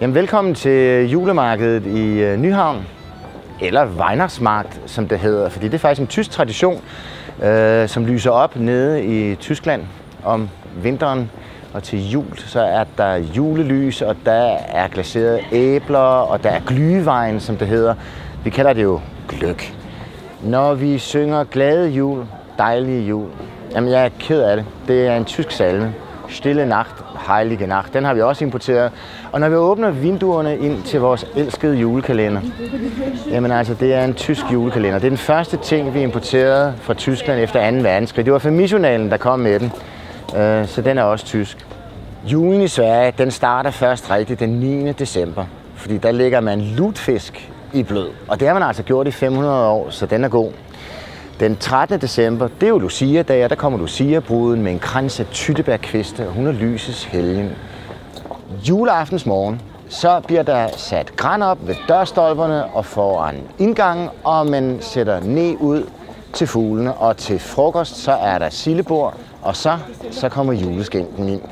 Jamen, velkommen til julemarkedet i Nyhavn, eller Weihnachtsmarkt, som det hedder, fordi det er faktisk en tysk tradition, som lyser op nede i Tyskland om vinteren. Og til jul, så er der julelys, og der er glaserede æbler, og der er glühwein, som det hedder. Vi kalder det jo gløgg. Når vi synger glade jul, dejlige jul, jamen jeg er ked af det. Det er en tysk salme. Stille Nacht, Heilige Nacht. Den har vi også importeret. Og når vi åbner vinduerne ind til vores elskede julekalender, jamen altså, det er en tysk julekalender. Det er den første ting, vi importerede fra Tyskland efter 2. verdenskrig. Det var Familiejournalen, der kom med den. Så den er også tysk. Julen i Sverige, den starter først rigtigt den 9. december. Fordi der lægger man lutfisk i blød. Og det har man altså gjort i 500 år, så den er god. Den 13. december, det er jo Lucia-dag, og der kommer Lucia-bruden med en krans af tyttebærkviste, og hun er lysets helgen. Juleaftens morgen, så bliver der sat gran op ved dørstolperne og foran indgangen, og man sætter ned ud til fuglene, og til frokost, så er der sildebord, og så kommer juleskænken ind.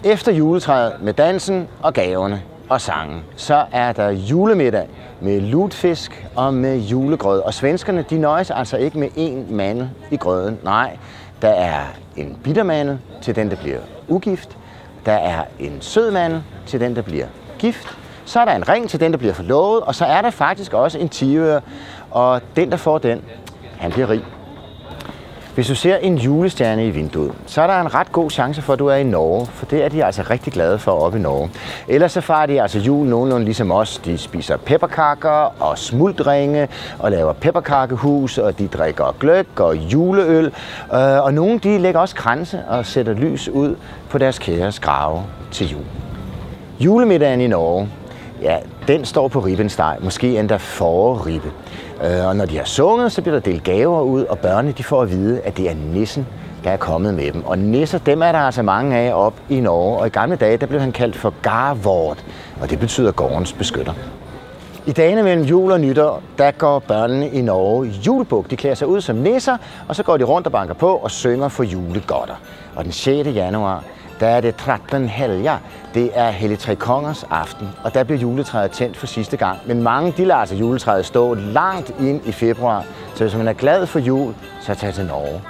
Efter juletræet med dansen og gaverne og sangen, så er der julemiddag med lutfisk og med julegrød. Og svenskerne, de nøjes altså ikke med én mandel i grøden. Nej, der er en bittermandel til den, der bliver ugift. Der er en sød mandel til den, der bliver gift. Så er der en ring til den, der bliver forlovet. Og så er der faktisk også en 10-øre. Og den, der får den, han bliver rig. Hvis du ser en julestjerne i vinduet, så er der en ret god chance for, at du er i Norge, for det er de altså rigtig glade for oppe i Norge. Ellers så farer de altså jul nogenlunde ligesom os. De spiser pepperkaker og smuldringe og laver pepperkakehus, og de drikker gløgg og juleøl. Og nogle de lægger også kranse og sætter lys ud på deres kæres grave til jul. Julemiddagen i Norge, ja, den står på ribbensteg, måske endda forribbe. Og når de har sunget, så bliver der delt gaver ud, og børnene de får at vide, at det er nissen, der er kommet med dem. Og nisser, dem er der altså mange af op i Norge, og i gamle dage, der blev han kaldt for Garvord, og det betyder gårdens beskytter. I dagene mellem jul og nytår, der går børnene i Norge julebuk. De klæder sig ud som nisser, og så går de rundt og banker på og synger for julegodter. Og den 6. januar, der er det 13 helger. Det er Hellig Tre Kongers aften, og der bliver juletræet tændt for sidste gang. Men mange, de lader altså juletræet stå langt ind i februar. Så hvis man er glad for jul, så tag til Norge.